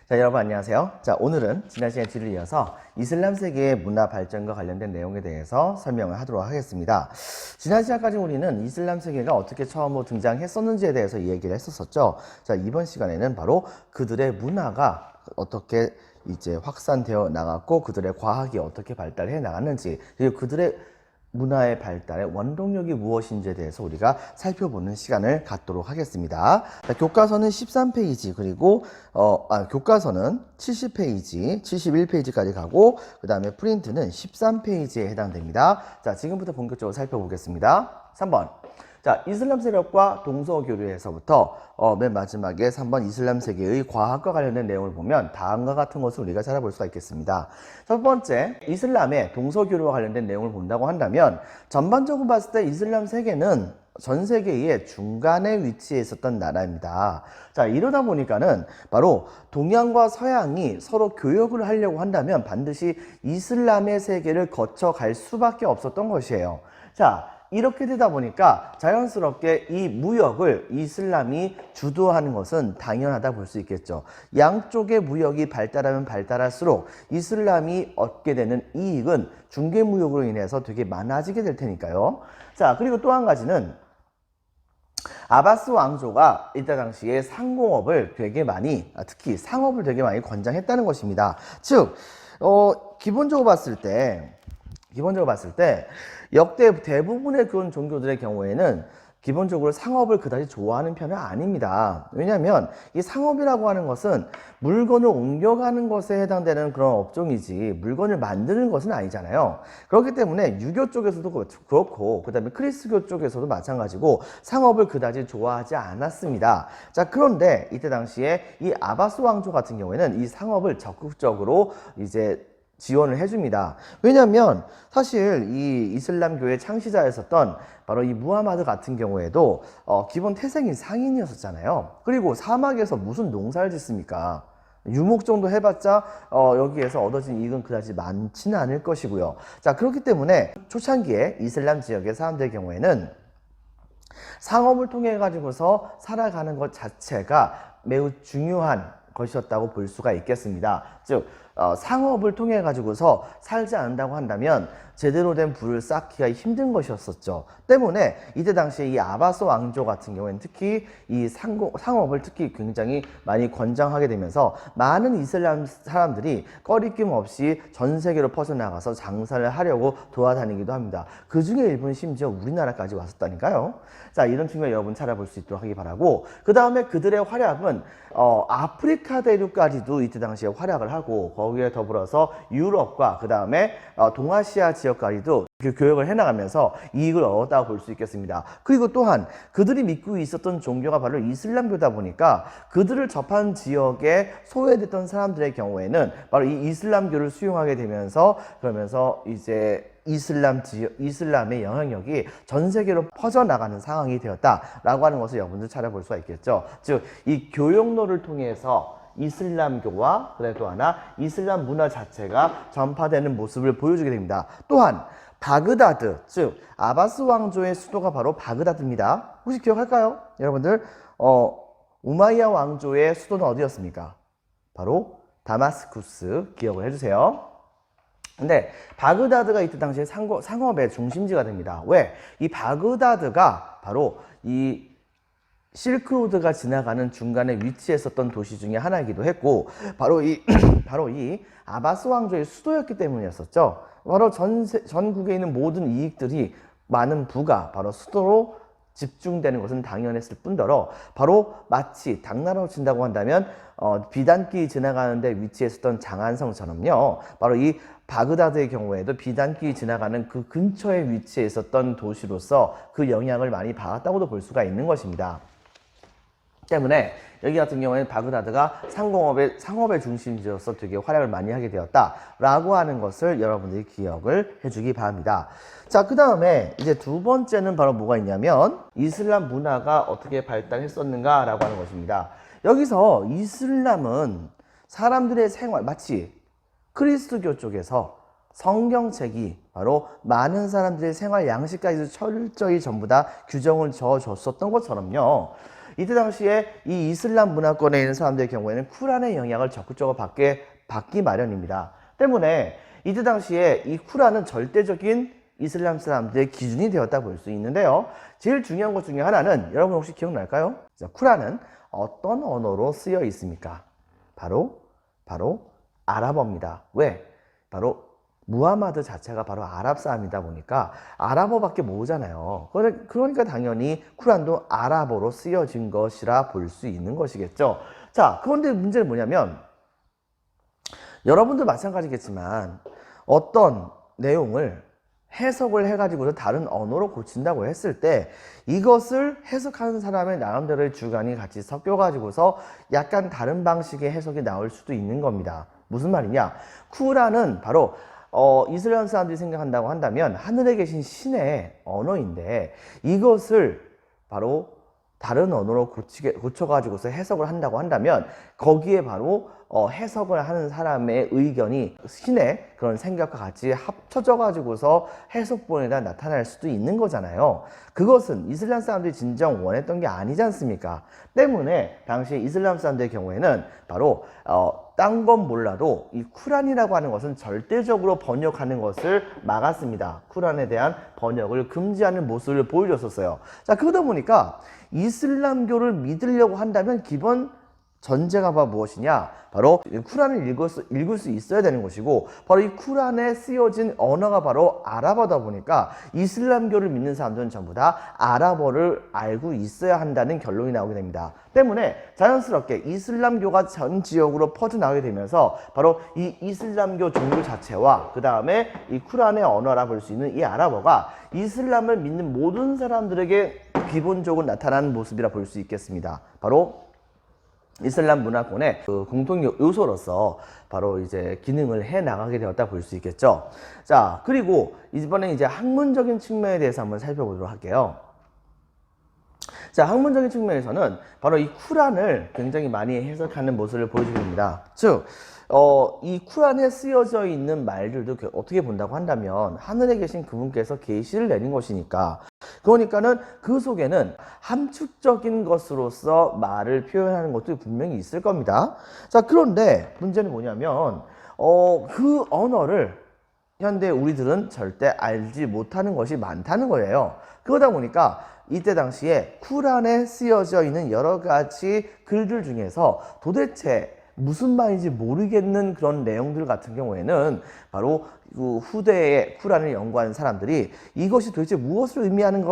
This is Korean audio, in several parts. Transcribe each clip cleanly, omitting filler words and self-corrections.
자, 여러분 안녕하세요. 자, 오늘은 지난 시간 뒤를 이어서 이슬람 세계의 문화 발전과 관련된 내용에 대해서 설명을 하도록 하겠습니다. 지난 시간까지 우리는 이슬람 세계가 어떻게 처음으로 등장했었는지에 대해서 얘기를 했었죠. 자, 이번 시간에는 바로 그들의 문화가 어떻게 이제 확산되어 나갔고 그들의 과학이 어떻게 발달해 나갔는지, 그리고 그들의 문화의 발달의 원동력이 무엇인지에 대해서 우리가 살펴보는 시간을 갖도록 하겠습니다. 자, 교과서는 13페이지, 그리고 교과서는 70페이지, 71페이지까지 가고 그 다음에 프린트는 13페이지에 해당됩니다. 자, 지금부터 본격적으로 살펴보겠습니다. 3번. 자, 이슬람 세력과 동서교류에서부터 맨 마지막에 3번 이슬람 세계의 과학과 관련된 내용을 보면 다음과 같은 것을 우리가 찾아볼 수가 있겠습니다. 첫 번째, 이슬람의 동서교류와 관련된 내용을 본다고 한다면 전반적으로 봤을 때 이슬람 세계는 전 세계의 중간에 위치해 있었던 나라입니다. 자, 이러다 보니까는 바로 동양과 서양이 서로 교역을 하려고 한다면 반드시 이슬람의 세계를 거쳐 갈 수밖에 없었던 것이에요. 자, 이렇게 되다 보니까 자연스럽게 이 무역을 이슬람이 주도하는 것은 당연하다 볼 수 있겠죠. 양쪽의 무역이 발달하면 발달할수록 이슬람이 얻게 되는 이익은 중개무역으로 인해서 되게 많아지게 될 테니까요. 자, 그리고 또 한 가지는 아바스 왕조가 이때 당시에 상공업을 되게 많이, 특히 상업을 되게 많이 권장했다는 것입니다. 즉, 기본적으로 봤을 때 역대 대부분의 그런 종교들의 경우에는 기본적으로 상업을 그다지 좋아하는 편은 아닙니다. 왜냐하면 이 상업이라고 하는 것은 물건을 옮겨가는 것에 해당되는 그런 업종이지 물건을 만드는 것은 아니잖아요. 그렇기 때문에 유교 쪽에서도 그렇고 그 다음에 크리스교 쪽에서도 마찬가지고 상업을 그다지 좋아하지 않았습니다. 자, 그런데 이때 당시에 이 아바스 왕조 같은 경우에는 이 상업을 적극적으로 이제 지원을 해줍니다. 왜냐하면 사실 이 이슬람교의 창시자였었던 바로 이 무하마드 같은 경우에도 기본 태생인 상인이었었잖아요. 그리고 사막에서 무슨 농사를 짓습니까? 유목 정도 해봤자 여기에서 얻어진 이익은 그다지 많지는 않을 것이고요. 자, 그렇기 때문에 초창기에 이슬람 지역의 사람들의 경우에는 상업을 통해 가지고서 살아가는 것 자체가 매우 중요한 것이었다고 볼 수가 있겠습니다. 즉 상업을 통해 가지고서 살지 않는다고 한다면 제대로 된 부를 쌓기가 힘든 것이었었죠. 때문에 이때 당시에 이 아바스 왕조 같은 경우에는 특히 이 상업을 특히 굉장히 많이 권장하게 되면서 많은 이슬람 사람들이 꺼리낌 없이 전 세계로 퍼져나가서 장사를 하려고 돌아다니기도 합니다. 그 중에 일부는 심지어 우리나라까지 왔었다니까요. 자, 이런 측면 여러분 찾아볼 수 있도록 하기 바라고, 그 다음에 그들의 활약은 아프리카 대륙까지도 이때 당시에 활약을 하고 거기에 더불어서 유럽과 그 다음에 동아시아 지역까지도 교역을 해나가면서 이익을 얻었다고 볼 수 있겠습니다. 그리고 또한 그들이 믿고 있었던 종교가 바로 이슬람교다 보니까 그들을 접한 지역에 소외됐던 사람들의 경우에는 바로 이 이슬람교를 수용하게 되면서 그러면서 이제 이슬람의 영향력이 전 세계로 퍼져나가는 상황이 되었다라고 하는 것을 여러분들 찾아볼 수가 있겠죠. 즉, 이 교역로를 통해서 이슬람교와 그다음에 또 하나 이슬람 문화 자체가 전파되는 모습을 보여주게 됩니다. 또한 바그다드, 즉 아바스 왕조의 수도가 바로 바그다드입니다. 혹시 기억할까요? 여러분들 우마이야 왕조의 수도는 어디였습니까? 바로 다마스쿠스, 기억을 해주세요. 근데 바그다드가 이때 당시에 상업의 중심지가 됩니다. 왜? 이 바그다드가 바로 이 실크로드가 지나가는 중간에 위치했었던 도시 중에 하나이기도 했고 바로 이 아바스 왕조의 수도였기 때문이었었죠. 바로 전국에 있는 모든 이익들이 많은 부가 바로 수도로 집중되는 것은 당연했을 뿐더러 바로 마치 당나라로 친다고 한다면 비단길이 지나가는데 위치했었던 장안성처럼요. 바로 이 바그다드의 경우에도 비단길이 지나가는 그 근처에 위치해 있었던 도시로서 그 영향을 많이 받았다고도 볼 수가 있는 것입니다. 때문에 여기 같은 경우에는 바그다드가 상업의 중심지로서 되게 활약을 많이 하게 되었다라고 하는 것을 여러분들이 기억을 해주기 바랍니다. 자, 그 다음에 이제 두 번째는 바로 뭐가 있냐면 이슬람 문화가 어떻게 발달했었는가라고 하는 것입니다. 여기서 이슬람은 사람들의 생활, 마치 크리스트교 쪽에서 성경책이 바로 많은 사람들의 생활 양식까지도 철저히 전부 다 규정을 지어줬었던 것처럼요. 이때 당시에 이 이슬람 문화권에 있는 사람들의 경우에는 쿠란의 영향을 적극적으로 받기 마련입니다. 때문에 이때 당시에 이 쿠란은 절대적인 이슬람 사람들의 기준이 되었다 볼 수 있는데요. 제일 중요한 것 중에 하나는 여러분 혹시 기억날까요? 자, 쿠란은 어떤 언어로 쓰여 있습니까? 바로 아랍어입니다. 왜? 바로 무하마드 자체가 바로 아랍 사람이다 보니까 아랍어밖에 모르잖아요. 그러니까 당연히 쿠란도 아랍어로 쓰여진 것이라 볼 수 있는 것이겠죠. 자, 그런데 문제는 뭐냐면 여러분도 마찬가지겠지만 어떤 내용을 해석을 해가지고서 다른 언어로 고친다고 했을 때 이것을 해석하는 사람의 나름대로의 주관이 같이 섞여가지고서 약간 다른 방식의 해석이 나올 수도 있는 겁니다. 무슨 말이냐? 쿠란은 바로 이슬람 사람들이 생각한다고 한다면 하늘에 계신 신의 언어인데 이것을 바로 다른 언어로 고쳐가지고서 해석을 한다고 한다면 거기에 바로 해석을 하는 사람의 의견이 신의 그런 생각과 같이 합쳐져 가지고서 해석본에다 나타날 수도 있는 거잖아요. 그것은 이슬람 사람들이 진정 원했던 게 아니지 않습니까? 때문에 당시 이슬람 사람들의 경우에는 바로 딴 건 몰라도 이 쿠란이라고 하는 것은 절대적으로 번역하는 것을 막았습니다. 쿠란에 대한 번역을 금지하는 모습을 보여줬었어요. 자, 그러다 보니까 이슬람교를 믿으려고 한다면 기본 전제가 바로 무엇이냐? 바로 쿠란을 읽을 수 있어야 되는 것이고 바로 이 쿠란에 쓰여진 언어가 바로 아랍어다 보니까 이슬람교를 믿는 사람들은 전부 다 아랍어를 알고 있어야 한다는 결론이 나오게 됩니다. 때문에 자연스럽게 이슬람교가 전 지역으로 퍼져나가게 되면서 바로 이 이슬람교 종교 자체와 그 다음에 이 쿠란의 언어라 볼 수 있는 이 아랍어가 이슬람을 믿는 모든 사람들에게 기본적으로 나타나는 모습이라 볼 수 있겠습니다. 바로 이슬람 문화권의 그 공통 요소로서 바로 이제 기능을 해 나가게 되었다 볼 수 있겠죠. 자, 그리고 이번에 이제 학문적인 측면에 대해서 한번 살펴보도록 할게요. 자, 학문적인 측면에서는 바로 이 쿠란을 굉장히 많이 해석하는 모습을 보여주게 됩니다. 즉, 이 쿠란에 쓰여져 있는 말들도 어떻게 본다고 한다면 하늘에 계신 그분께서 계시를 내린 것이니까 그러니까는 그 속에는 함축적인 것으로서 말을 표현하는 것도 분명히 있을 겁니다. 자, 그런데 문제는 뭐냐면 그 언어를 현대 우리들은 절대 알지 못하는 것이 많다는 거예요. 그러다 보니까 이때 당시에 쿠란에 쓰여져 있는 여러 가지 글들 중에서 도대체 무슨 말인지 모르겠는 그런 내용들 같은 경우에는 바로 그 후대의 쿠란을 연구하는 사람들이 이것이 도대체 무엇을 의미하는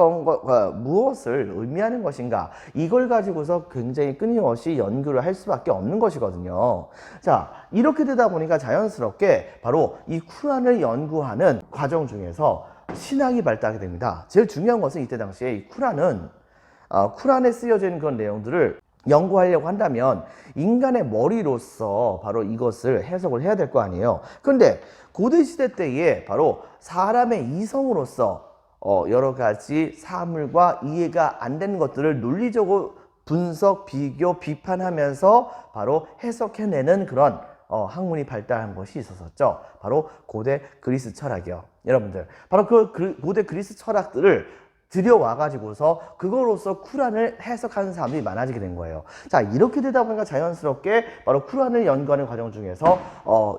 것인가 이걸 가지고서 굉장히 끊임없이 연구를 할 수밖에 없는 것이거든요. 자, 이렇게 되다 보니까 자연스럽게 바로 이 쿠란을 연구하는 과정 중에서 신학이 발달하게 됩니다. 제일 중요한 것은 이때 당시에 이 쿠란은 쿠란에 쓰여져 있는 그런 내용들을 연구하려고 한다면 인간의 머리로서 바로 이것을 해석을 해야 될 거 아니에요. 그런데 고대시대 때에 바로 사람의 이성으로서 여러 가지 사물과 이해가 안 되는 것들을 논리적으로 분석, 비교, 비판하면서 바로 해석해내는 그런 학문이 발달한 것이 있었었죠. 바로 고대 그리스 철학이요. 여러분들, 바로 그 고대 그리스 철학들을 들여와가지고서 그거로서 쿠란을 해석하는 사람들이 많아지게 된 거예요. 자, 이렇게 되다 보니까 자연스럽게 바로 쿠란을 연구하는 과정 중에서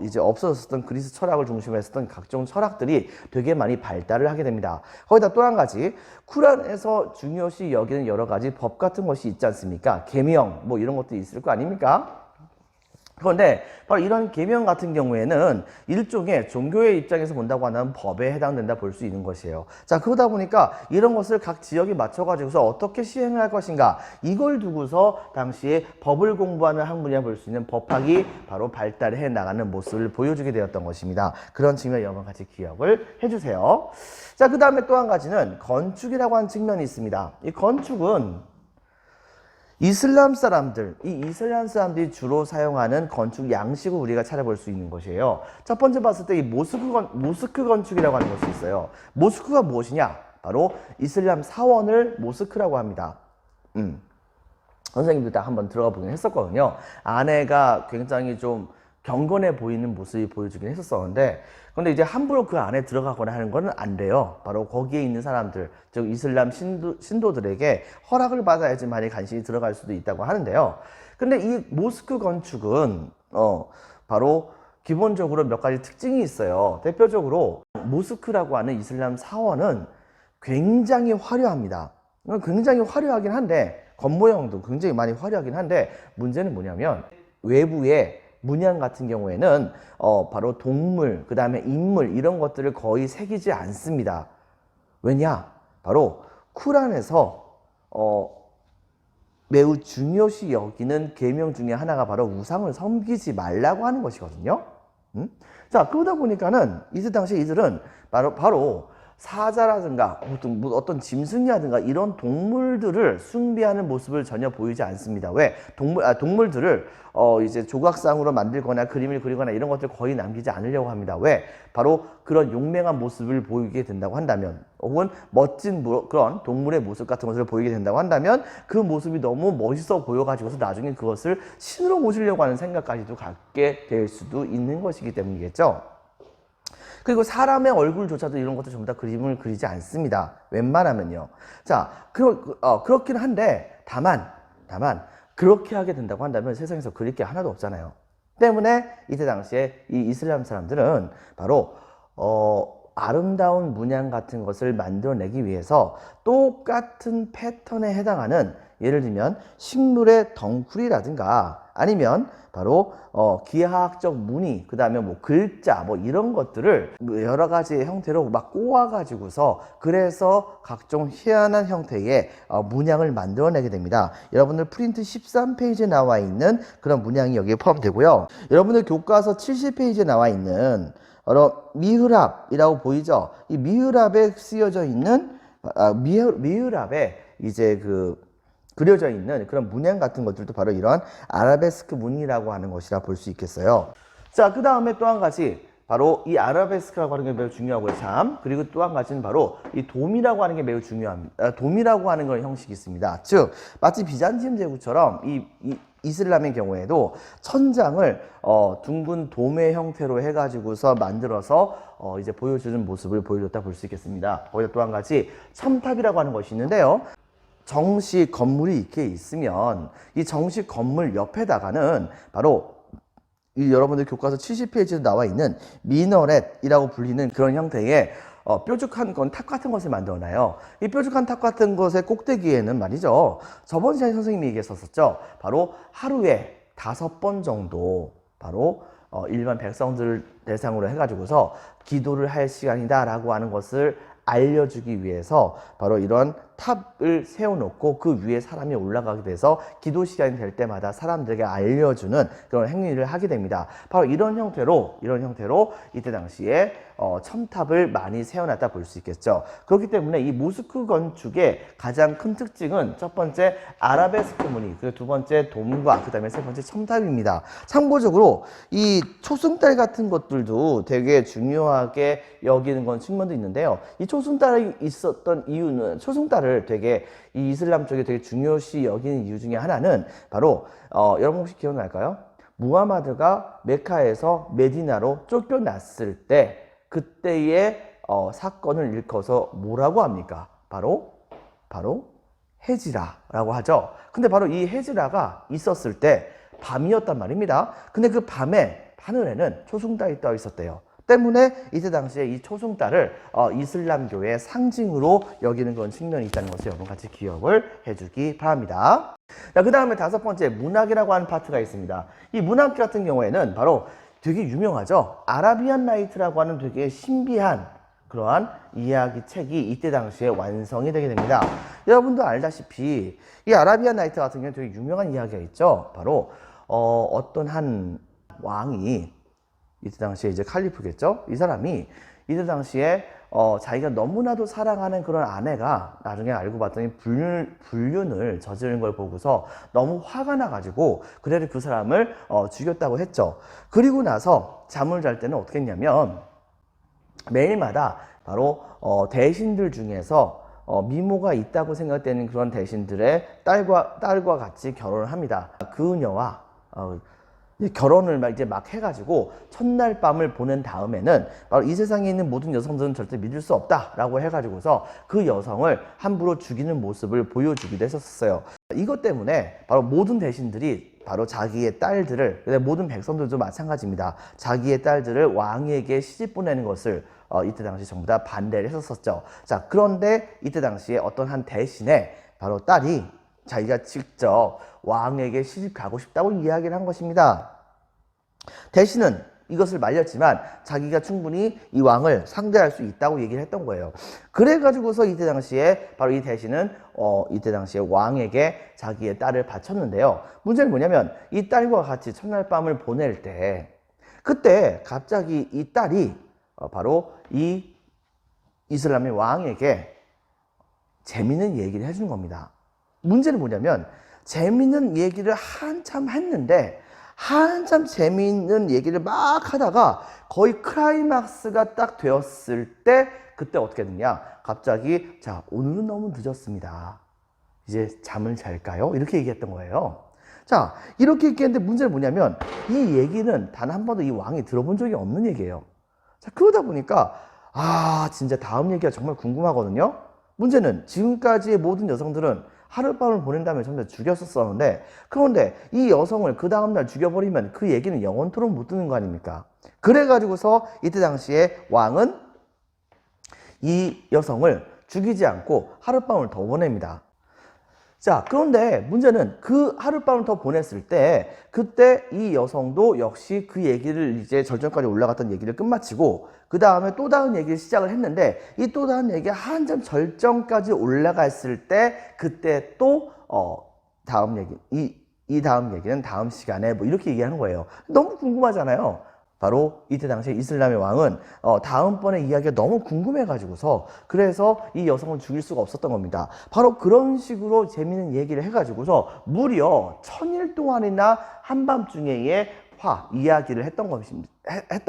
이제 없어졌었던 그리스 철학을 중심으로 했었던 각종 철학들이 되게 많이 발달을 하게 됩니다. 거기다 또 한 가지, 쿠란에서 중요시 여기는 여러 가지 법 같은 것이 있지 않습니까? 계명 뭐 이런 것도 있을 거 아닙니까? 그런데 바로 이런 계명 같은 경우에는 일종의 종교의 입장에서 본다고 하면 법에 해당된다 볼 수 있는 것이에요. 자, 그러다 보니까 이런 것을 각 지역에 맞춰가지고서 어떻게 시행을 할 것인가 이걸 두고서 당시에 법을 공부하는 학문이라 볼 수 있는 법학이 바로 발달해 나가는 모습을 보여주게 되었던 것입니다. 그런 측면 여러분 같이 기억을 해주세요. 자, 그 다음에 또 한 가지는 건축이라고 하는 측면이 있습니다. 이 건축은 이슬람 사람들이 주로 사용하는 건축 양식을 우리가 찾아볼 수 있는 것이에요. 첫 번째 봤을 때 이 모스크 건축이라고 하는 것이 있어요. 모스크가 무엇이냐? 바로 이슬람 사원을 모스크라고 합니다. 선생님들 다 한번 들어가 보긴 했었거든요. 안에가 굉장히 좀 경건해 보이는 모습이 보여주긴 했었었는데, 근데 이제 함부로 그 안에 들어가거나 하는 거는 안 돼요. 바로 거기에 있는 사람들, 즉 이슬람 신도들에게 허락을 받아야지만이 간신히 들어갈 수도 있다고 하는데요. 근데 이 모스크 건축은 바로 기본적으로 몇 가지 특징이 있어요. 대표적으로 모스크라고 하는 이슬람 사원은 굉장히 화려합니다. 굉장히 화려하긴 한데, 겉모형도 굉장히 많이 화려하긴 한데, 문제는 뭐냐면 외부에 문양 같은 경우에는 바로 동물, 그 다음에 인물 이런 것들을 거의 새기지 않습니다. 왜냐? 바로 쿠란에서 매우 중요시 여기는 계명 중에 하나가 바로 우상을 섬기지 말라고 하는 것이거든요. 자, 그러다 보니까는 이때 당시 이들은 바로 사자라든가 어떤 짐승이라든가 이런 동물들을 숭배하는 모습을 전혀 보이지 않습니다. 왜? 동물들을 이제 조각상으로 만들거나 그림을 그리거나 이런 것들 거의 남기지 않으려고 합니다. 왜? 바로 그런 용맹한 모습을 보이게 된다고 한다면, 혹은 멋진 그런 동물의 모습 같은 것을 보이게 된다고 한다면, 그 모습이 너무 멋있어 보여가지고서 나중에 그것을 신으로 모시려고 하는 생각까지도 갖게 될 수도 있는 것이기 때문이겠죠. 그리고 사람의 얼굴조차도 이런 것들 전부 다 그림을 그리지 않습니다. 웬만하면요. 자, 그렇긴 한데, 다만, 그렇게 하게 된다고 한다면 세상에서 그릴 게 하나도 없잖아요. 때문에 이때 당시에 이 이슬람 사람들은 바로, 아름다운 문양 같은 것을 만들어내기 위해서 똑같은 패턴에 해당하는, 예를 들면 식물의 덩쿨이라든가 아니면 바로 기하학적 무늬, 그 다음에 뭐 글자 뭐 이런 것들을 여러 가지 형태로 막 꼬아가지고서 그래서 각종 희한한 형태의 문양을 만들어내게 됩니다. 여러분들 프린트 13페이지에 나와 있는 그런 문양이 여기에 포함되고요. 여러분들 교과서 70페이지에 나와 있는 미흐랍이라고 보이죠? 이 미흐랍에 쓰여져 있는 미흐랍에 이제 그려져 있는 그런 문양 같은 것들도 바로 이러한 아라베스크 무늬라고 하는 것이라 볼 수 있겠어요. 자, 그 다음에 또 한 가지, 바로 이 아라베스크라고 하는 게 매우 중요하고요, 참. 그리고 또 한 가지는 바로 이 돔이라고 하는 게 매우 중요합니다. 돔이라고 하는 그런 형식이 있습니다. 즉, 마치 비잔티움 제국처럼 이슬람의 경우에도 천장을 둥근 돔의 형태로 해가지고서 만들어서 이제 보여주는 모습을 보여줬다 볼 수 있겠습니다. 거기다 또 한 가지 첨탑이라고 하는 것이 있는데요. 정식 건물이 이렇게 있으면 이 정식 건물 옆에다가는 바로 여러분들 교과서 70페이지에 나와 있는 미너렛이라고 불리는 그런 형태의 뾰족한 탑 같은 것을 만들어놔요. 이 뾰족한 탑 같은 것의 꼭대기에는 말이죠, 저번 시간에 선생님이 얘기했었죠. 바로 하루에 5번 정도 바로 일반 백성들 대상으로 해가지고서 기도를 할 시간이다 라고 하는 것을 알려주기 위해서 바로 이런 탑을 세워놓고 그 위에 사람이 올라가게 돼서 기도 시간이 될 때마다 사람들에게 알려주는 그런 행위를 하게 됩니다. 바로 이런 형태로 이때 당시에 첨탑을 많이 세워놨다 볼 수 있겠죠. 그렇기 때문에 이 모스크 건축의 가장 큰 특징은 첫 번째 아라베스크 무늬, 그리고 두 번째 돔과 그 다음에 세 번째 첨탑입니다. 참고적으로 이 초승달 같은 것들도 되게 중요하게 여기는 건 측면도 있는데요. 이 초승달이 있었던 이유는, 초승달을 되게 이 이슬람 쪽에 되게 중요시 여기는 이유 중에 하나는 바로 여러분 혹시 기억날까요? 무하마드가 메카에서 메디나로 쫓겨났을 때 그때의 사건을 일컬어서 뭐라고 합니까? 바로 헤지라라고 하죠. 근데 바로 이 헤지라가 있었을 때 밤이었단 말입니다. 근데 그 밤에 하늘에는 초승달이 떠 있었대요. 때문에 이때 당시에 이 초승달을 이슬람교의 상징으로 여기는 그런 측면이 있다는 것을 여러분 같이 기억을 해주기 바랍니다. 자, 그 다음에 5번째 문학이라고 하는 파트가 있습니다. 이 문학 같은 경우에는 바로 되게 유명하죠. 아라비안 나이트라고 하는 되게 신비한 그러한 이야기 책이 이때 당시에 완성이 되게 됩니다. 여러분도 알다시피 이 아라비안 나이트 같은 경우는 되게 유명한 이야기가 있죠. 바로 어떤 한 왕이, 이때 당시에 이제 칼리프겠죠. 이 사람이 이때 당시에 자기가 너무나도 사랑하는 그런 아내가 나중에 알고 봤더니 불륜을 저지른 걸 보고서 너무 화가 나가지고 그래도 그 사람을 죽였다고 했죠. 그리고 나서 잠을 잘 때는 어떻게 했냐면 매일마다 바로 대신들 중에서 미모가 있다고 생각되는 그런 대신들의 딸과 같이 결혼을 합니다. 그녀와 결혼을 막 해가지고 첫날 밤을 보낸 다음에는 바로 이 세상에 있는 모든 여성들은 절대 믿을 수 없다라고 해가지고서 그 여성을 함부로 죽이는 모습을 보여주기도 했었어요. 이것 때문에 바로 모든 대신들이 바로 자기의 딸들을, 모든 백성들도 마찬가지입니다. 자기의 딸들을 왕에게 시집 보내는 것을 이때 당시 전부 다 반대를 했었었죠. 자, 그런데 이때 당시에 어떤 한 대신의 바로 딸이 자기가 직접 왕에게 시집 가고 싶다고 이야기를 한 것입니다. 대신은 이것을 말렸지만 자기가 충분히 이 왕을 상대할 수 있다고 얘기를 했던 거예요. 그래가지고서 이때 당시에 바로 이 대신은 이때 당시에 왕에게 자기의 딸을 바쳤는데요. 문제는 뭐냐면 이 딸과 같이 첫날 밤을 보낼 때 그때 갑자기 이 딸이 바로 이 이슬람의 왕에게 재밌는 얘기를 해준 겁니다. 문제는 뭐냐면 재밌는 얘기를 한참 했는데 한참 재미있는 얘기를 막 하다가 거의 클라이막스가 딱 되었을 때 그때 어떻게 됐냐, 갑자기 자, 오늘은 너무 늦었습니다, 이제 잠을 잘까요? 이렇게 얘기했던 거예요. 자, 이렇게 얘기했는데 문제는 뭐냐면 이 얘기는 단 한 번도 이 왕이 들어본 적이 없는 얘기예요. 자, 그러다 보니까 진짜 다음 얘기가 정말 궁금하거든요. 문제는 지금까지의 모든 여성들은 하룻밤을 보낸 다음에 전부 다 죽였었는데, 그런데 이 여성을 그 다음날 죽여버리면 그 얘기는 영원토록 못 듣는 거 아닙니까? 그래가지고서 이때 당시에 왕은 이 여성을 죽이지 않고 하룻밤을 더 보냅니다. 자, 그런데 문제는 그 하룻밤을 더 보냈을 때 그때 이 여성도 역시 그 얘기를 이제 절정까지 올라갔던 얘기를 끝마치고 그 다음에 또 다른 얘기를 시작을 했는데 이 또 다른 얘기가 한참 절정까지 올라갔을 때 그때 또 다음 얘기, 이 다음 얘기는 다음 시간에 뭐 이렇게 얘기하는 거예요. 너무 궁금하잖아요. 바로 이때 당시에 이슬람의 왕은 다음번에 이야기가 너무 궁금해가지고서 그래서 이 여성을 죽일 수가 없었던 겁니다. 바로 그런 식으로 재미있는 얘기를 해가지고서 무려 1000일 동안이나 한밤중에 이야기를 했던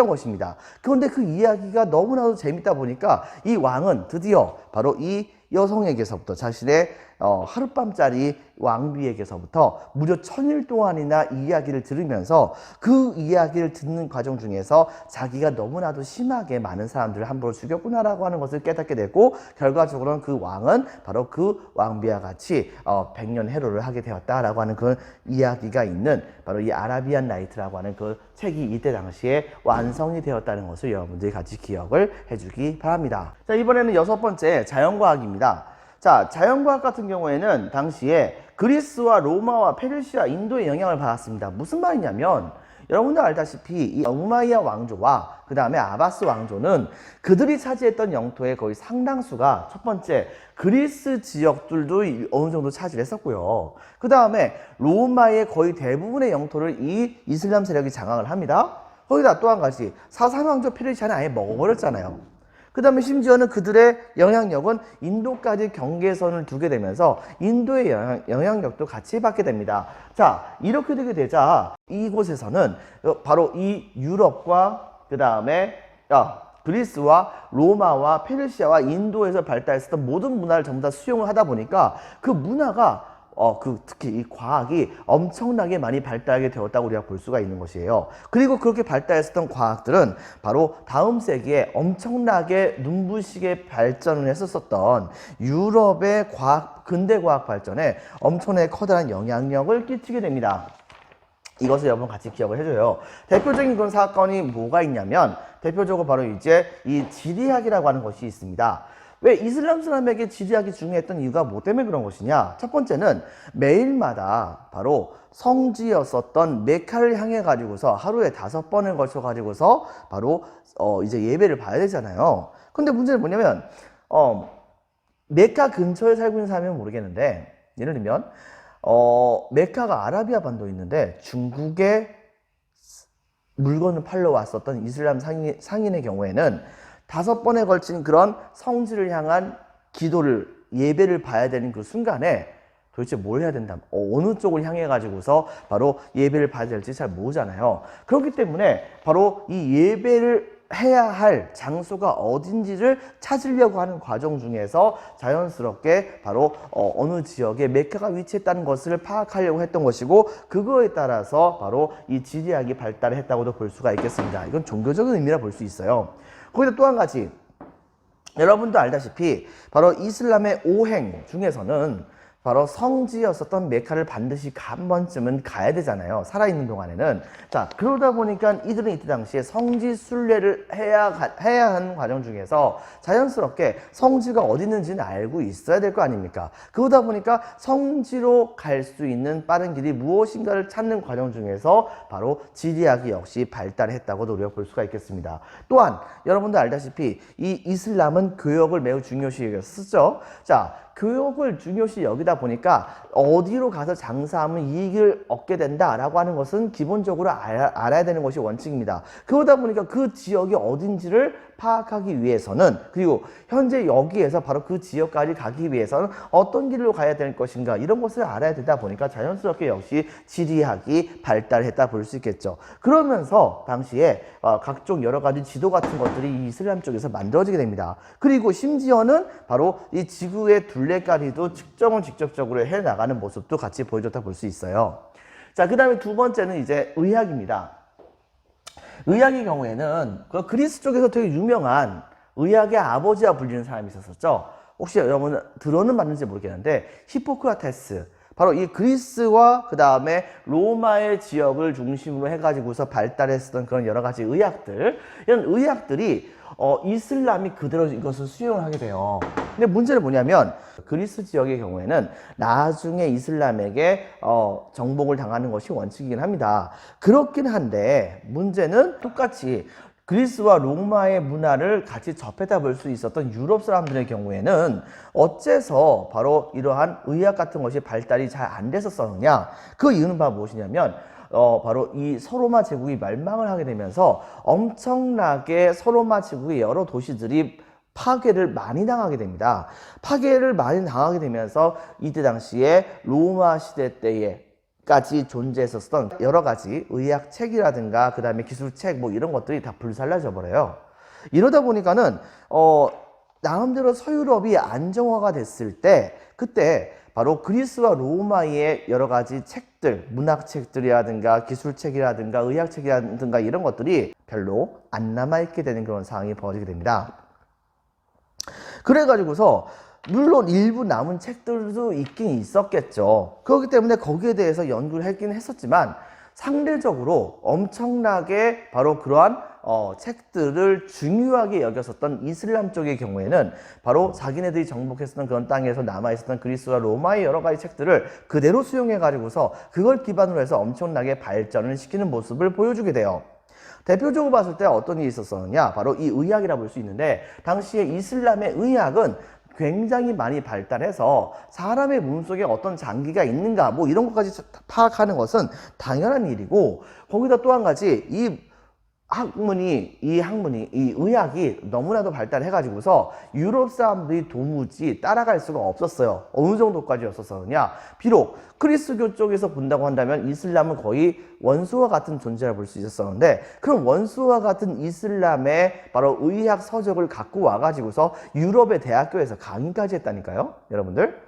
것입니다. 그런데 그 이야기가 너무나도 재밌다 보니까 이 왕은 드디어 바로 이 여성에게서부터 자신의 하룻밤짜리 왕비에게서부터 무려 1000일 동안이나 이야기를 들으면서 그 이야기를 듣는 과정 중에서 자기가 너무나도 심하게 많은 사람들을 함부로 죽였구나라고 하는 것을 깨닫게 되고 결과적으로는 그 왕은 바로 그 왕비와 같이 100년 해로를 하게 되었다라고 하는 그 이야기가 있는 바로 이 아라비안 나이트라고 하는 그 책이 이때 당시에 완성이 되었다는 것을 여러분들이 같이 기억을 해주기 바랍니다. 자, 이번에는 6번째 자연과학입니다. 자, 자연과학 같은 경우에는 당시에 그리스와 로마와 페르시아, 인도의 영향을 받았습니다. 무슨 말이냐면 여러분들 알다시피 이 우마이야 왕조와 그 다음에 아바스 왕조는 그들이 차지했던 영토의 거의 상당수가 첫 번째 그리스 지역들도 어느 정도 차지를 했었고요. 그 다음에 로마의 거의 대부분의 영토를 이 이슬람 세력이 장악을 합니다. 거기다 또 한 가지 사산 왕조 페르시아는 아예 먹어버렸잖아요. 그 다음에 심지어는 그들의 영향력은 인도까지 경계선을 두게 되면서 인도의 영향력도 같이 받게 됩니다. 자, 이렇게 되게 되자 이곳에서는 바로 이 유럽과 그 다음에 그리스와 로마와 페르시아와 인도에서 발달했었던 모든 문화를 전부 다 수용을 하다 보니까 그 문화가 특히 이 과학이 엄청나게 많이 발달하게 되었다고 우리가 볼 수가 있는 것이에요. 그리고 그렇게 발달했었던 과학들은 바로 다음 세기에 엄청나게 눈부시게 발전을 했었던 유럽의 근대 과학 발전에 엄청나게 커다란 영향력을 끼치게 됩니다. 이것을 여러분 같이 기억을 해줘요. 대표적인 그런 사건이 뭐가 있냐면 대표적으로 바로 이제 이 지리학이라고 하는 것이 있습니다. 왜 이슬람 사람에게 지리학이 중요했던 이유가 뭐 때문에 그런 것이냐? 첫 번째는 매일마다 바로 성지였었던 메카를 향해 가지고서 하루에 5번을 거쳐 가지고서 바로 이제 예배를 봐야 되잖아요. 근데 문제는 뭐냐면 메카 근처에 살고 있는 사람이면 모르겠는데 예를 들면 메카가 아라비아 반도에 있는데 중국에 물건을 팔러 왔었던 이슬람 상인의 경우에는 5번에 걸친 그런 성지를 향한 기도를, 예배를 봐야 되는 그 순간에 도대체 뭘 해야 된다, 어느 쪽을 향해 가지고서 바로 예배를 봐야 될지 잘 모르잖아요. 그렇기 때문에 바로 이 예배를 해야 할 장소가 어딘지를 찾으려고 하는 과정 중에서 자연스럽게 바로 어느 지역에 메카가 위치했다는 것을 파악하려고 했던 것이고, 그거에 따라서 바로 이 지리학이 발달했다고도 볼 수가 있겠습니다. 이건 종교적인 의미라 볼 수 있어요. 거기다 또 한 가지, 여러분도 알다시피 바로 이슬람의 5행 중에서는 바로 성지였었던 메카를 반드시 한 번쯤은 가야 되잖아요. 살아있는 동안에는. 자, 그러다 보니까 이들은 이때 당시에 성지 순례를 해야 하는 과정 중에서 자연스럽게 성지가 어디 있는지는 알고 있어야 될 거 아닙니까? 그러다 보니까 성지로 갈 수 있는 빠른 길이 무엇인가를 찾는 과정 중에서 바로 지리학이 역시 발달했다고도 우리가 볼 수가 있겠습니다. 또한 여러분도 알다시피 이 이슬람은 교역을 매우 중요시 여겼었죠. 자, 교역을 중요시 여기다 보니까 어디로 가서 장사하면 이익을 얻게 된다라고 하는 것은 기본적으로 알아야 되는 것이 원칙입니다. 그러다 보니까 그 지역이 어딘지를 파악하기 위해서는, 그리고 현재 여기에서 바로 그 지역까지 가기 위해서는 어떤 길로 가야 될 것인가, 이런 것을 알아야 되다 보니까 자연스럽게 역시 지리학이 발달했다 볼 수 있겠죠. 그러면서 당시에 각종 여러 가지 지도 같은 것들이 이 이슬람 쪽에서 만들어지게 됩니다. 그리고 심지어는 바로 이 지구의 둘레까지도 측정을 직접적으로 해나가는 모습도 같이 보여줬다 볼 수 있어요. 자, 그 다음에 두 번째는 이제 의학입니다. 의학의 경우에는 그 그리스 쪽에서 되게 유명한 의학의 아버지와 불리는 사람이 있었었죠. 혹시 여러분 들어는 봤는지 모르겠는데, 히포크라테스, 바로 이 그리스와 그 다음에 로마의 지역을 중심으로 해가지고서 발달했었던 그런 여러 가지 의학들, 이런 의학들이 이슬람이 그대로 이것을 수용을 하게 돼요. 근데 문제는 뭐냐면, 그리스 지역의 경우에는 나중에 이슬람에게 정복을 당하는 것이 원칙이긴 합니다. 그렇긴 한데 문제는 똑같이 그리스와 로마의 문화를 같이 접해다 볼 수 있었던 유럽 사람들의 경우에는 어째서 바로 이러한 의학 같은 것이 발달이 잘 안 됐었느냐? 그 이유는 바로 무엇이냐면, 바로 이 서로마 제국이 멸망을 하게 되면서 엄청나게 서로마 제국의 여러 도시들이 파괴를 많이 당하게 됩니다. 파괴를 많이 당하게 되면서 이때 당시에 로마 시대 때까지 존재했었던 여러 가지 의학책이라든가 그 다음에 기술책 뭐 이런 것들이 다 불살라져 버려요. 이러다 보니까는 나름대로 서유럽이 안정화가 됐을 때, 그때 바로 그리스와 로마의 여러 가지 책들, 문학책들이라든가 기술책이라든가 의학책이라든가 이런 것들이 별로 안 남아있게 되는 그런 상황이 벌어지게 됩니다. 그래가지고서 물론 일부 남은 책들도 있긴 있었겠죠. 그렇기 때문에 거기에 대해서 연구를 했긴 했었지만, 상대적으로 엄청나게 바로 그러한 책들을 중요하게 여겼었던 이슬람 쪽의 경우에는 바로 자기네들이 정복했었던 그런 땅에서 남아있었던 그리스와 로마의 여러 가지 책들을 그대로 수용해가지고서 그걸 기반으로 해서 엄청나게 발전을 시키는 모습을 보여주게 돼요. 대표적으로 봤을 때 어떤 일이 있었느냐, 바로 이 의학이라 볼 수 있는데, 당시에 이슬람의 의학은 굉장히 많이 발달해서 사람의 몸속에 어떤 장기가 있는가 뭐 이런 것까지 파악하는 것은 당연한 일이고, 거기다 또 한 가지 이 의학이 너무나도 발달해가지고서 유럽 사람들이 도무지 따라갈 수가 없었어요. 어느 정도까지였었느냐? 비록 그리스교 쪽에서 본다고 한다면 이슬람은 거의 원수와 같은 존재라 볼 수 있었었는데, 그럼 원수와 같은 이슬람의 바로 의학 서적을 갖고 와가지고서 유럽의 대학교에서 강의까지 했다니까요, 여러분들.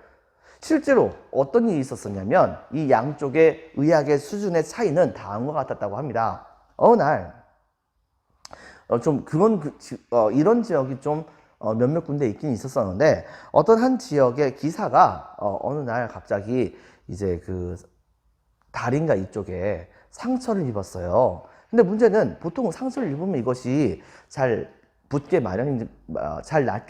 실제로 어떤 일이 있었었냐면, 이 양쪽의 의학의 수준의 차이는 다음과 같았다고 합니다. 어느 날 이런 지역이 좀 몇몇 군데 있긴 있었었는데, 어떤 한 지역의 기사가 어느 날 갑자기 이제 그 다리인가 이쪽에 상처를 입었어요. 근데 문제는 보통 상처를 입으면 이것이 잘 낫게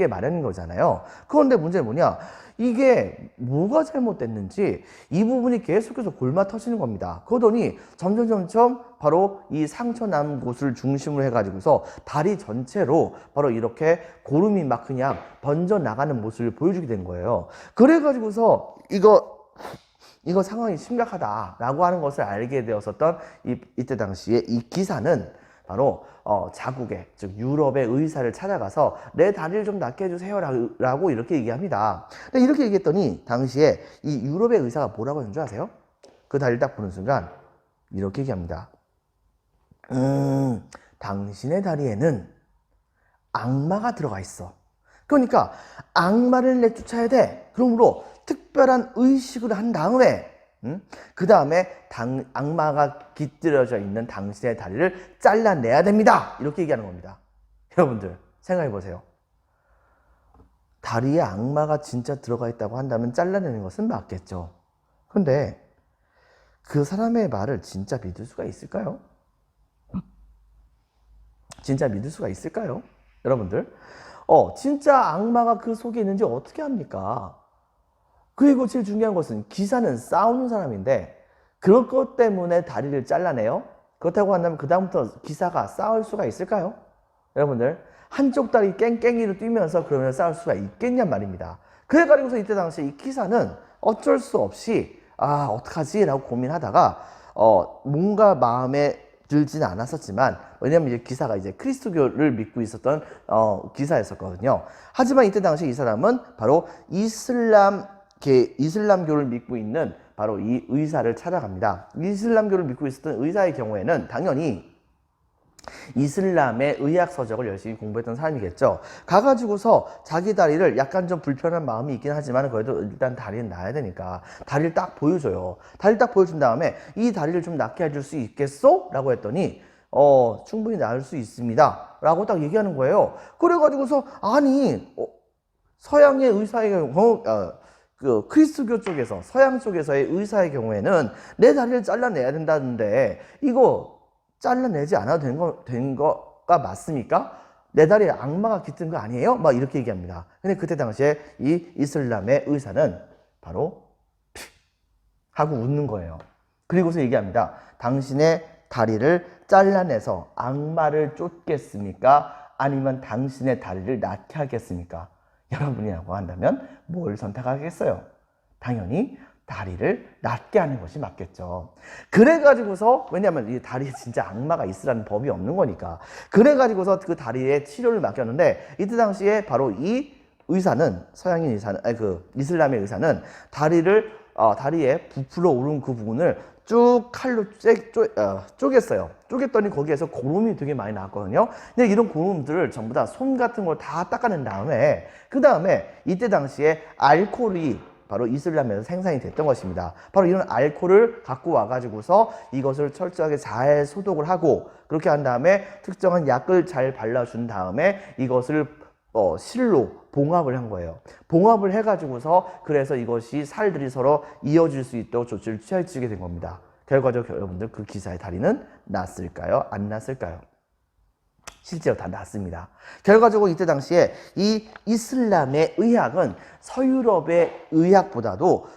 마련인 거잖아요. 그런데 문제는 뭐냐? 이게 뭐가 잘못됐는지 이 부분이 계속해서 골마 터지는 겁니다. 그러더니 점점 바로 이 상처 난 곳을 중심으로 해가지고서 다리 전체로 바로 이렇게 고름이 막 그냥 번져 나가는 모습을 보여주게 된 거예요. 그래가지고서 이거 상황이 심각하다라고 하는 것을 알게 되었었던 이때 당시에 이 기사는 바로 자국의, 즉 유럽의 의사를 찾아가서 내 다리를 좀 낫게 해주세요 라고 이렇게 얘기합니다. 근데 이렇게 얘기했더니 당시에 이 유럽의 의사가 뭐라고 했는 줄 아세요? 그 다리를 딱 보는 순간 이렇게 얘기합니다. 당신의 다리에는 악마가 들어가 있어. 그러니까 악마를 내쫓아야 돼. 그러므로 특별한 의식을 한 다음에 그 다음에 악마가 깃들여져 있는 당신의 다리를 잘라내야 됩니다. 이렇게 얘기하는 겁니다. 여러분들 생각해 보세요. 다리에 악마가 진짜 들어가 있다고 한다면 잘라내는 것은 맞겠죠. 그런데 그 사람의 말을 진짜 믿을 수가 있을까요? 진짜 믿을 수가 있을까요? 여러분들 진짜 악마가 그 속에 있는지 어떻게 합니까? 그리고 제일 중요한 것은 기사는 싸우는 사람인데 그런 것 때문에 다리를 잘라내요? 그렇다고 한다면 그 다음부터 기사가 싸울 수가 있을까요? 여러분들 한쪽 다리 깽깽이로 뛰면서 그러면 싸울 수가 있겠냔 말입니다. 그래가지고서 이때 당시 이 기사는 어쩔 수 없이 어떡하지? 라고 고민하다가 뭔가 마음에 들지는 않았었지만 왜냐면 이제 기사가 이제 그리스도교를 믿고 있었던 기사였었거든요. 하지만 이때 당시 이 사람은 바로 이슬람교를 믿고 있는 바로 이 의사를 찾아갑니다. 이슬람교를 믿고 있었던 의사의 경우에는 당연히 이슬람의 의학 서적을 열심히 공부했던 사람이겠죠. 가가지고서 자기 다리를 약간 좀 불편한 마음이 있긴 하지만 그래도 일단 다리는 놔야 되니까 다리를 딱 보여줘요. 다리를 딱 보여준 다음에 이 다리를 좀 낫게 해줄 수 있겠소? 라고 했더니 충분히 나을 수 있습니다. 라고 딱 얘기하는 거예요. 그래가지고서 아니 서양의 의사의 경우 그 크리스토교 쪽에서 서양 쪽에서의 의사의 경우에는 내 다리를 잘라내야 된다는데 이거 잘라내지 않아도 된 거가 맞습니까? 내 다리에 악마가 깃든 거 아니에요? 막 이렇게 얘기합니다. 근데 그때 당시에 이 이슬람의 의사는 바로 하고 웃는 거예요. 그리고서 얘기합니다. 당신의 다리를 잘라내서 악마를 쫓겠습니까? 아니면 당신의 다리를 낫게 하겠습니까? 여러분이라고 한다면 뭘 선택하겠어요? 당연히 다리를 낫게 하는 것이 맞겠죠. 그래가지고서 왜냐하면 이 다리에 진짜 악마가 있으라는 법이 없는 거니까 그래가지고서 그 다리에 치료를 맡겼는데 이때 당시에 바로 이 의사는 서양인 의사는 그 이슬람의 의사는 다리에 부풀어 오른 그 부분을 쭉 칼로 쪼갰어요. 쪼갰더니 거기에서 고름이 되게 많이 나왔거든요. 근데 이런 고름들을 전부 다 손 같은 걸 다 닦아낸 다음에 그 다음에 이때 당시에 알코올이 바로 이슬람에서 생산이 됐던 것입니다. 바로 이런 알코올을 갖고 와가지고서 이것을 철저하게 잘 소독을 하고 그렇게 한 다음에 특정한 약을 잘 발라준 다음에 이것을 실로 봉합을 한 거예요. 봉합을 해가지고서 그래서 이것이 살들이 서로 이어질 수 있도록 조치를 취해지게 된 겁니다. 결과적으로 여러분들 그 기사의 다리는 낫을까요? 안 낫을까요? 실제로 다 낫습니다. 결과적으로 이때 당시에 이 이슬람의 의학은 서유럽의 의학보다도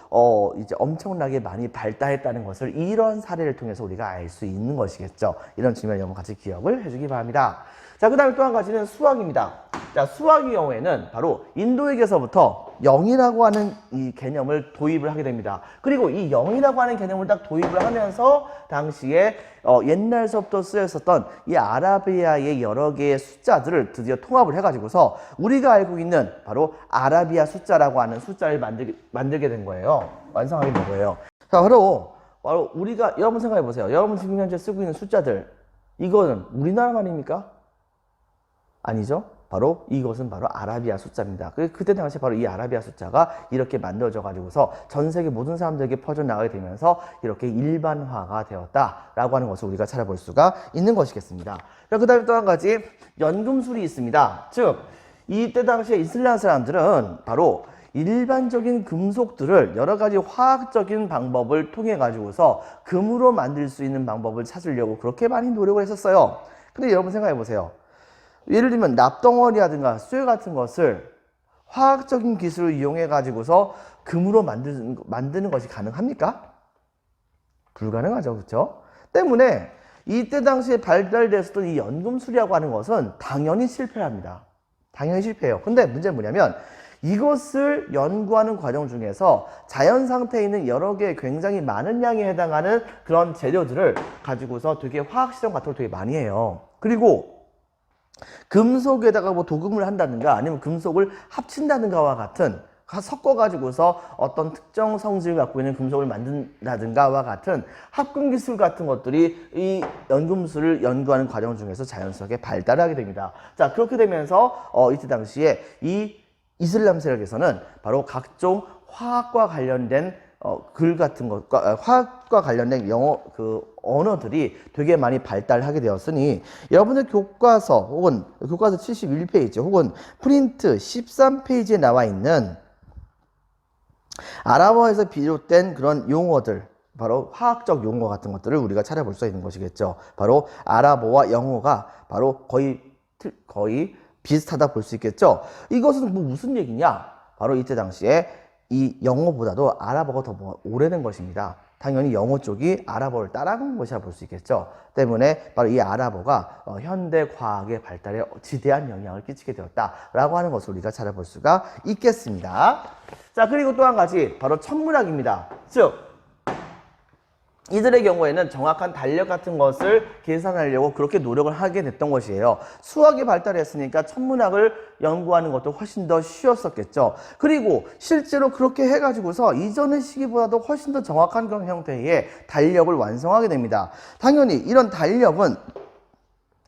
이제 엄청나게 많이 발달했다는 것을 이런 사례를 통해서 우리가 알 수 있는 것이겠죠. 이런 측면 여러분 같이 기억을 해주기 바랍니다. 자, 그 다음에 또 한 가지는 수학입니다. 자, 수학의 경우에는 바로 인도에게서부터 0이라고 하는 이 개념을 도입을 하게 됩니다. 그리고 이 0이라고 하는 개념을 딱 도입을 하면서 당시에 옛날서부터 쓰였었던 이 아라비아의 여러 개의 숫자들을 드디어 통합을 해가지고서 우리가 알고 있는 바로 아라비아 숫자라고 하는 숫자를 만들게 된 거예요. 완성하게 된 거예요. 자, 바로 우리가 여러분 생각해 보세요. 여러분 지금 현재 쓰고 있는 숫자들 이거는 우리나라 말입니까? 아니죠. 바로 이것은 바로 아라비아 숫자입니다. 그때 당시 바로 이 아라비아 숫자가 이렇게 만들어져 가지고서 전 세계 모든 사람들에게 퍼져나가게 되면서 이렇게 일반화가 되었다라고 하는 것을 우리가 찾아볼 수가 있는 것이겠습니다. 그 다음에 또 한 가지 연금술이 있습니다. 즉 이때 당시에 이슬람 사람들은 바로 일반적인 금속들을 여러 가지 화학적인 방법을 통해 가지고서 금으로 만들 수 있는 방법을 찾으려고 그렇게 많이 노력을 했었어요. 근데 여러분 생각해 보세요. 예를 들면 납덩어리라든가 쇠 같은 것을 화학적인 기술을 이용해 가지고서 금으로 만드는 것이 가능합니까? 불가능하죠. 그렇죠? 때문에 이때 당시에 발달됐었던 이 연금술이라고 하는 것은 당연히 실패합니다. 당연히 실패해요. 근데 문제는 뭐냐면 이것을 연구하는 과정 중에서 자연 상태에 있는 여러 개의 굉장히 많은 양에 해당하는 그런 재료들을 가지고서 되게 화학 실험 같은 걸 되게 많이 해요. 그리고 금속에다가 뭐 도금을 한다든가 아니면 금속을 합친다든가와 같은 섞어가지고서 어떤 특정 성질을 갖고 있는 금속을 만든다든가와 같은 합금 기술 같은 것들이 이 연금술을 연구하는 과정 중에서 자연스럽게 발달하게 됩니다. 자, 그렇게 되면서 이때 당시에 이 이슬람 세력에서는 바로 각종 화학과 관련된 글 같은 것과 화학과 관련된 영어 언어들이 되게 많이 발달하게 되었으니 여러분들 교과서 혹은 교과서 71페이지 혹은 프린트 13페이지에 나와 있는 아랍어에서 비롯된 그런 용어들, 바로 화학적 용어 같은 것들을 우리가 찾아볼 수 있는 것이겠죠. 바로 아랍어와 영어가 바로 거의 비슷하다 볼 수 있겠죠. 이것은 무슨 얘기냐? 바로 이때 당시에 이 영어보다도 아랍어가 더 오래된 것입니다. 당연히 영어 쪽이 아랍어를 따라간 것이라 볼 수 있겠죠. 때문에 바로 이 아랍어가 현대 과학의 발달에 지대한 영향을 끼치게 되었다라고 하는 것을 우리가 찾아볼 수가 있겠습니다. 자, 그리고 또 한 가지 바로 천문학입니다. 즉 이들의 경우에는 정확한 달력 같은 것을 계산하려고 그렇게 노력을 하게 됐던 것이에요. 수학이 발달했으니까 천문학을 연구하는 것도 훨씬 더 쉬웠었겠죠. 그리고 실제로 그렇게 해가지고서 이전의 시기보다도 훨씬 더 정확한 그런 형태의 달력을 완성하게 됩니다. 당연히 이런 달력은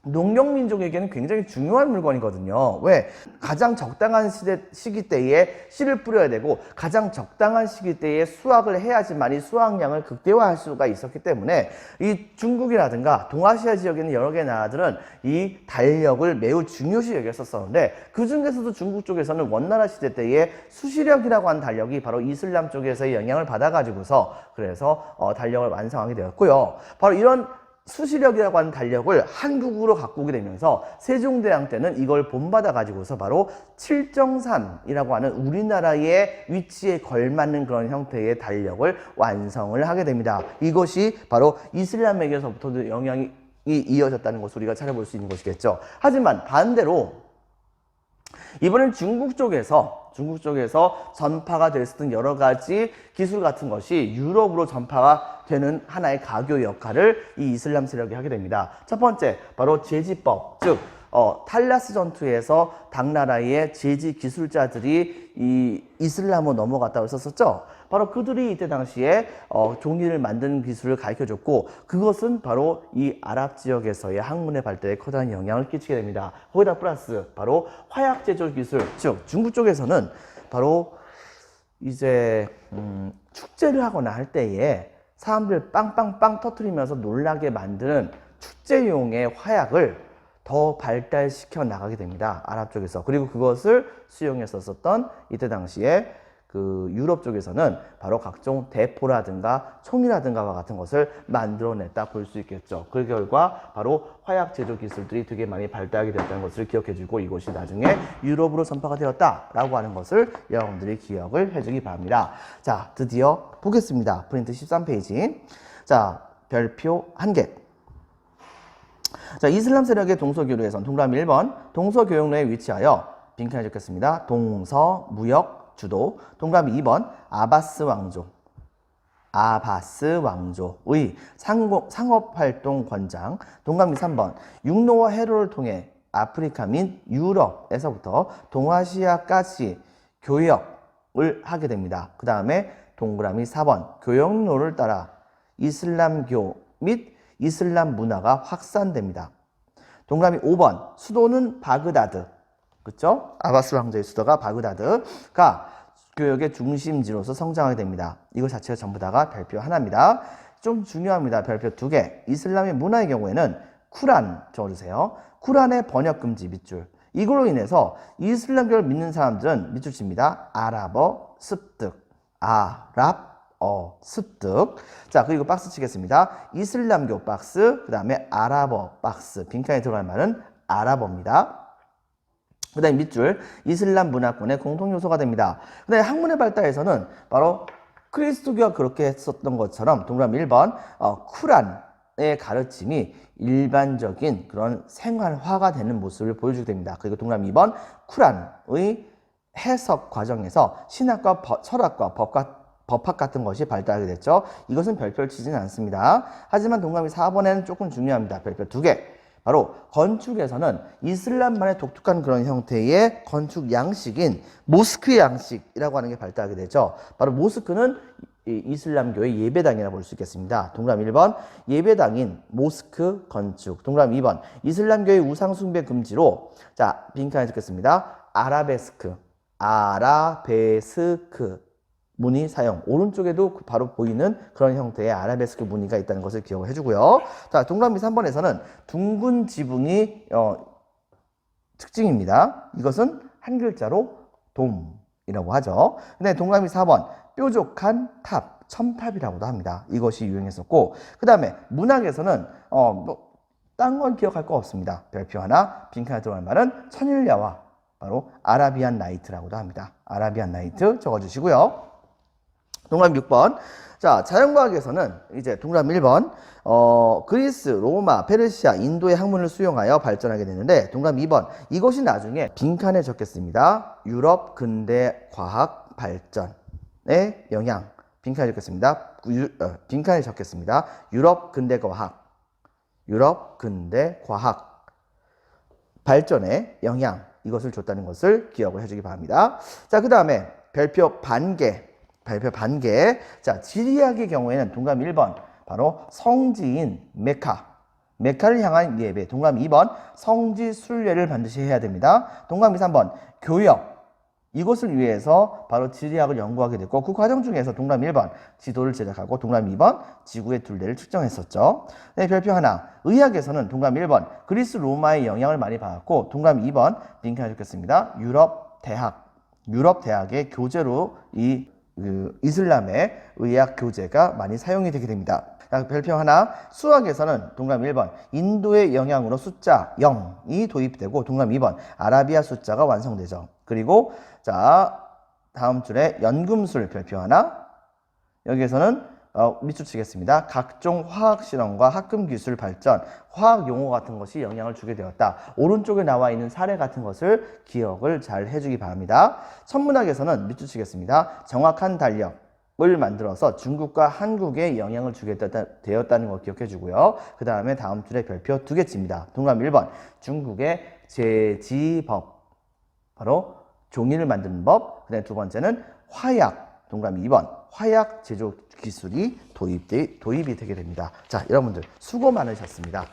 농경민족에게는 굉장히 중요한 물건이거든요. 왜? 가장 적당한 시기 때에 씨를 뿌려야 되고 가장 적당한 시기 때에 수확을 해야지만 이 수확량을 극대화할 수가 있었기 때문에 이 중국이라든가 동아시아 지역에 있는 여러 개의 나라들은 이 달력을 매우 중요시 여겼었는데 그 중에서도 중국 쪽에서는 원나라 시대 때에 수시력이라고 하는 달력이 바로 이슬람 쪽에서의 영향을 받아가지고서 그래서 달력을 완성하게 되었고요. 바로 이런 수시력이라고 하는 달력을 한국으로 갖고 오게 되면서 세종대왕 때는 이걸 본받아 가지고서 바로 칠정산이라고 하는 우리나라의 위치에 걸맞는 그런 형태의 달력을 완성을 하게 됩니다. 이것이 바로 이슬람에게서부터 영향이 이어졌다는 것을 우리가 찾아볼 수 있는 것이겠죠. 하지만 반대로 이번엔 중국 쪽에서 전파가 될 수 있는 여러 가지 기술 같은 것이 유럽으로 전파가 되는 하나의 가교 역할을 이 이슬람 세력이 하게 됩니다. 첫 번째, 바로 제지법, 즉 탈라스 전투에서 당나라의 제지 기술자들이 이 이슬람으로 넘어갔다고 했었죠. 바로 그들이 이때 당시에 종이를 만드는 기술을 가르쳐줬고 그것은 바로 이 아랍 지역에서의 학문의 발달에 커다란 영향을 끼치게 됩니다. 거기다 플러스 바로 화약 제조 기술, 즉 중국 쪽에서는 바로 이제 축제를 하거나 할 때에 사람들 빵빵빵 터뜨리면서 놀라게 만드는 축제용의 화약을 더 발달시켜 나가게 됩니다. 아랍 쪽에서. 그리고 그것을 수용했었던 이때 당시에 그 유럽 쪽에서는 바로 각종 대포라든가 총이라든가와 같은 것을 만들어냈다 볼 수 있겠죠. 그 결과 바로 화약 제조 기술들이 되게 많이 발달하게 되었다는 것을 기억해주고 이것이 나중에 유럽으로 전파가 되었다라고 하는 것을 여러분들이 기억을 해주기 바랍니다. 자, 드디어 보겠습니다. 프린트 13페이지. 자, 별표 1개. 자, 이슬람 세력의 동서교류에선 동그라미 1번 동서교역로에 위치하여 빈칸에 적겠습니다. 동서, 무역, 주도. 동그라미 2번 아바스 왕조의 상업활동 권장. 동그라미 3번 육로와 해로를 통해 아프리카 및 유럽에서부터 동아시아까지 교역을 하게 됩니다. 그 다음에 동그라미 4번 교역로를 따라 이슬람교 및 이슬람 문화가 확산됩니다. 동그라미 5번 수도는 바그다드. 그렇죠? 아바스 왕조의 수도가 바그다드가 교역의 중심지로서 성장하게 됩니다. 이거 자체가 전부 다가 별표 하나입니다. 좀 중요합니다. 별표 2개. 이슬람의 문화의 경우에는 쿠란 적어주세요. 쿠란의 번역 금지 밑줄. 이걸로 인해서 이슬람교를 믿는 사람들은 밑줄 칩니다. 아랍어 습득. 습득. 자, 그리고 박스 치겠습니다. 이슬람교 박스, 그 다음에 아랍어 박스. 빈칸에 들어갈 말은 아랍어입니다. 그 다음에 밑줄, 이슬람 문화권의 공통요소가 됩니다. 그 다음에 학문의 발달에서는 바로 그리스도교가 그렇게 했었던 것처럼 동그라미 1번 쿠란의 가르침이 일반적인 그런 생활화가 되는 모습을 보여주게 됩니다. 그리고 동그라미 2번 쿠란의 해석 과정에서 신학과 철학과 법학 같은 것이 발달하게 됐죠. 이것은 별표를 치지는 않습니다. 하지만 동그라미 4번에는 조금 중요합니다. 별표 2개. 바로 건축에서는 이슬람만의 독특한 그런 형태의 건축 양식인 모스크 양식이라고 하는 게 발달하게 되죠. 바로 모스크는 이슬람교의 예배당이라고 볼 수 있겠습니다. 동그라미 1번 예배당인 모스크 건축. 동그라미 2번 이슬람교의 우상 숭배 금지로 자 빈칸에 적겠습니다. 아라베스크 무늬 사용. 오른쪽에도 바로 보이는 그런 형태의 아라베스크 무늬가 있다는 것을 기억을 해주고요. 자, 동그라미 3번에서는 둥근 지붕이 특징입니다. 이것은 한 글자로 돔이라고 하죠. 근데 동그라미 4번 뾰족한 탑, 첨탑이라고도 합니다. 이것이 유행했었고 그 다음에 문학에서는 딴 건 기억할 거 없습니다. 별표 하나, 빈칸에 들어갈 말은 천일야화, 바로 아라비안 나이트라고도 합니다. 아라비안 나이트 적어주시고요. 동그라미 6번. 자, 자연과학에서는 이제 동그라미 1번. 그리스, 로마, 페르시아, 인도의 학문을 수용하여 발전하게 되는데 동그라미 2번. 이것이 나중에 빈칸에 적겠습니다. 유럽 근대 과학 발전의 영향. 빈칸에 적겠습니다. 빈칸에 적겠습니다. 유럽 근대 과학. 유럽 근대 과학 발전의 영향. 이것을 줬다는 것을 기억을 해주기 바랍니다. 자, 그 다음에 별표 반개. 자, 지리학의 경우에는 동그라미 1번 바로 성지인 메카를 향한 예배. 동그라미 2번 성지 순례를 반드시 해야 됩니다. 동그라미 3번 교역. 이것을 위해서 바로 지리학을 연구하게 됐고 그 과정 중에서 동그라미 1번 지도를 제작하고 동그라미 2번 지구의 둘레를 측정했었죠. 네, 별표 하나. 의학에서는 동그라미 1번 그리스 로마의 영향을 많이 받았고 동그라미 2번 빈칸에 적겠습니다. 유럽 대학의 교재로 이슬람의 의학 교재가 많이 사용이 되게 됩니다. 별표 하나. 수학에서는 동그라미 1번 인도의 영향으로 숫자 0이 도입되고 동그라미 2번 아라비아 숫자가 완성되죠. 그리고 자 다음 줄에 연금술 별표 하나. 여기에서는 밑줄 치겠습니다. 각종 화학 실험과 학금 기술 발전, 화학 용어 같은 것이 영향을 주게 되었다. 오른쪽에 나와 있는 사례 같은 것을 기억을 잘 해주기 바랍니다. 천문학에서는 밑줄 치겠습니다. 정확한 달력을 만들어서 중국과 한국에 영향을 주게 되었다는 걸 기억해 주고요. 그 다음에 다음 줄에 별표 2개 칩니다. 동그라미 1번 중국의 제지법, 바로 종이를 만드는 법. 그 다음에 두 번째는 화약. 동그라미 2번 화약 제조 기술이 도입이 되게 됩니다. 자, 여러분들 수고 많으셨습니다.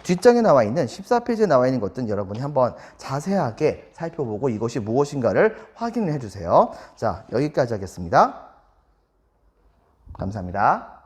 뒷장에 나와 있는 14페이지에 나와 있는 것들은 여러분이 한번 자세하게 살펴보고 이것이 무엇인가를 확인을 해주세요. 자, 여기까지 하겠습니다. 감사합니다.